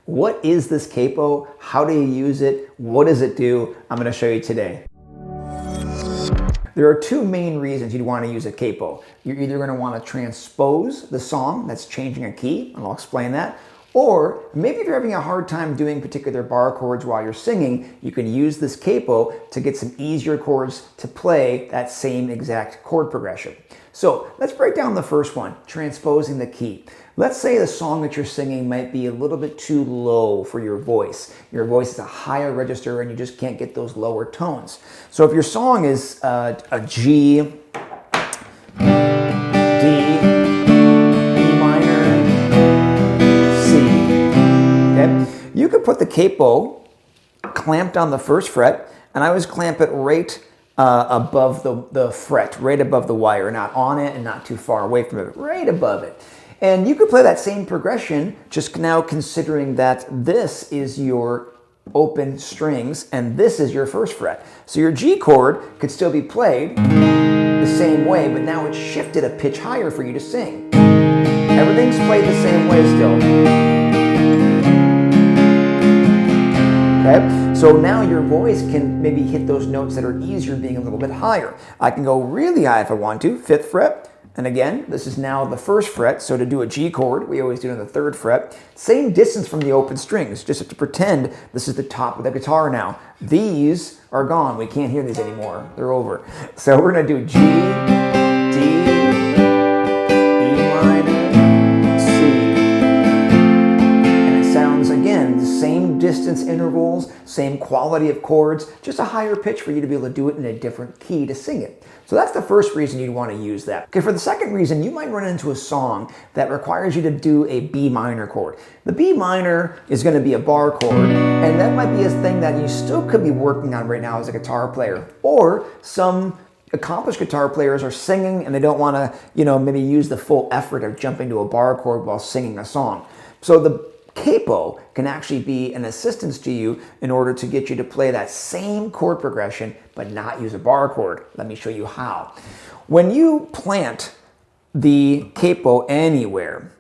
What is this capo? How do you use it? What does it do? I'm going to show you today. There are two main reasons you'd want to use a capo. You're either going to want to transpose the song that's changing a key, and I'll explain that, or maybe if you're having a hard time doing particular bar chords while you're singing, you can use this capo to get some easier chords to play that same exact chord progression. So let's break down the first one, transposing the key. Let's say the song that you're singing might be a little bit too low for your voice. Your voice is a higher register and you just can't get those lower tones. So if your song is a G, D, E minor, C, okay? You could put the capo clamped on the first fret, and I always clamp it right above the fret, right above the wire, not on it and not too far away from it, right above it. And you could play that same progression, just now considering that this is your open strings and this is your first fret. So your G chord could still be played the same way, but now it's shifted a pitch higher for you to sing. Everything's played the same way still. Okay? So now your voice can maybe hit those notes that are easier being a little bit higher. I can go really high if I want to, 5th fret. And again, this is now the 1st fret, so to do a G chord, we always do it on the 3rd fret. Same distance from the open strings, just have to pretend this is the top of the guitar now. These are gone, we can't hear these anymore, they're over. So we're gonna do G, D, E minor, C. And it sounds, again, the same distance intervals, same quality of chords, just a higher pitch for you to be able to do it in a different key to sing it. So that's the first reason you'd want to use that. Okay, for the second reason, you might run into a song that requires you to do a B minor chord. The B minor is going to be a bar chord, and that might be a thing that you still could be working on right now as a guitar player. Or some accomplished guitar players are singing and they don't want to, maybe use the full effort of jumping to a bar chord while singing a song. So the capo can actually be an assistance to you in order to get you to play that same chord progression but not use a bar chord. Let me show you how. When you plant the capo anywhere,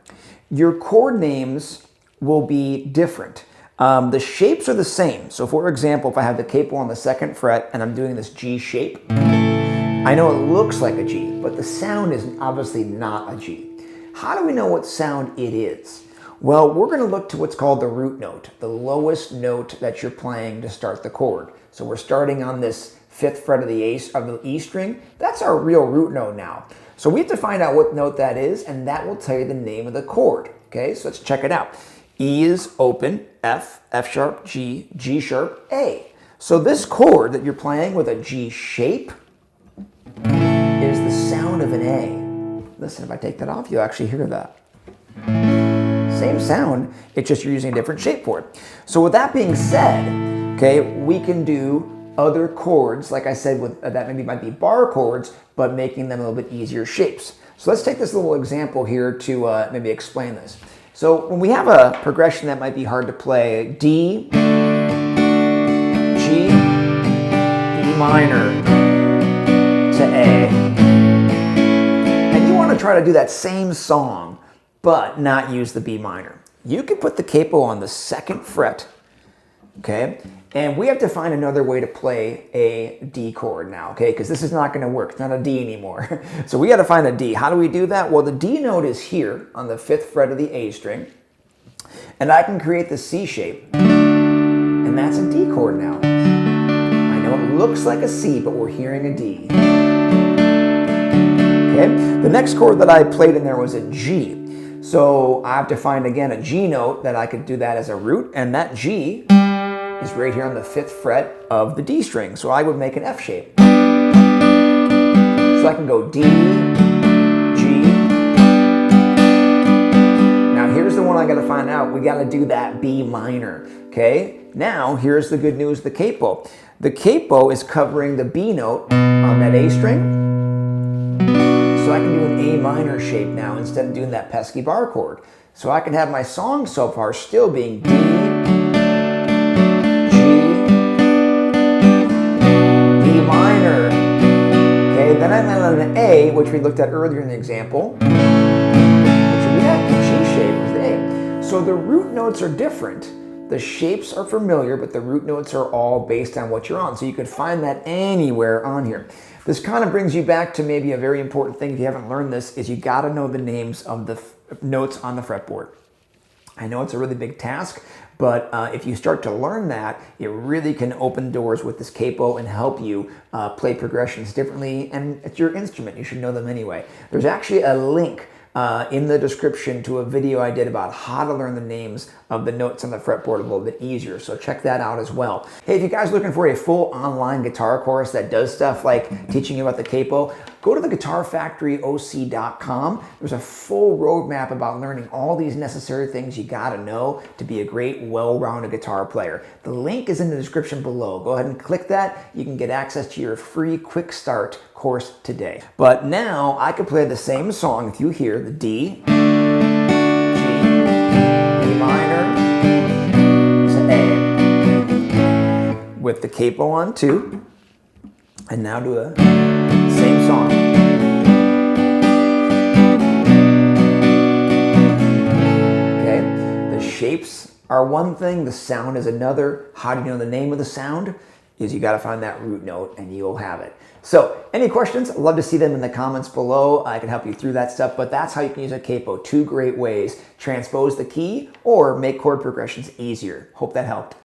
your chord names will be different. The shapes are the same. So for example, if I have the capo on the 2nd fret and I'm doing this G shape, I know it looks like a G, but the sound is obviously not a G. How do we know what sound it is? Well, we're going to look to what's called the root note, the lowest note that you're playing to start the chord. So we're starting on this 5th fret of the E string. That's our real root note now. So we have to find out what note that is, and that will tell you the name of the chord. Okay, so let's check it out. E is open, F, F sharp, G, G sharp, A. So this chord that you're playing with a G shape is the sound of an A. Listen, if I take that off, you'll actually hear that. Same sound, it's just you're using a different shape for it. So with that being said, okay, we can do other chords, like I said, with that maybe might be bar chords, but making them a little bit easier shapes. So let's take this little example here to maybe explain this. So when we have a progression that might be hard to play, D, G, E minor to A, and you want to try to do that same song but not use the B minor. You can put the capo on the 2nd fret, okay? And we have to find another way to play a D chord now, okay? Because this is not gonna work, it's not a D anymore. So we gotta find a D. How do we do that? Well, the D note is here on the 5th fret of the A string, and I can create the C shape, and that's a D chord now. I know it looks like a C, but we're hearing a D. Okay? The next chord that I played in there was a G. So I have to find, again, a G note that I could do that as a root, and that G is right here on the 5th fret of the D string. So I would make an F shape. So I can go D, G. Now here's the one I gotta find out. We gotta do that B minor, okay? Now, here's the good news, the capo. The capo is covering the B note on that A string. So I can do an A minor shape now instead of doing that pesky bar chord. So I can have my song so far still being D, G, B minor. Okay, then I land on an A, which we looked at earlier in the example, which would be that G shape was the A. So the root notes are different. The shapes are familiar, but the root notes are all based on what you're on. So you could find that anywhere on here. This kind of brings you back to maybe a very important thing if you haven't learned this, is you got to know the names of the notes on the fretboard. I know it's a really big task, but if you start to learn that, it really can open doors with this capo and help you play progressions differently. And it's your instrument, you should know them anyway. There's actually a link in the description to a video I did about how to learn the names of the notes on the fretboard a little bit easier, so check that out as well. Hey, if you guys are looking for a full online guitar course that does stuff like teaching you about the capo, go to the guitarfactoryoc.com. There's a full roadmap about learning all these necessary things you gotta know to be a great, well-rounded guitar player. The link is in the description below. Go ahead and click that. You can get access to your free quick start course today. But now I could play the same song with you here, the D, G, E minor, to A, with the capo on 2, and now do the same song. Okay, the shapes are one thing, the sound is another. How do you know the name of the sound? Is you got to find that root note and you'll have it. So any questions? I'd love to see them in the comments below. I can help you through that stuff, but that's how you can use a capo. 2 great ways: transpose the key or make chord progressions easier. Hope that helped.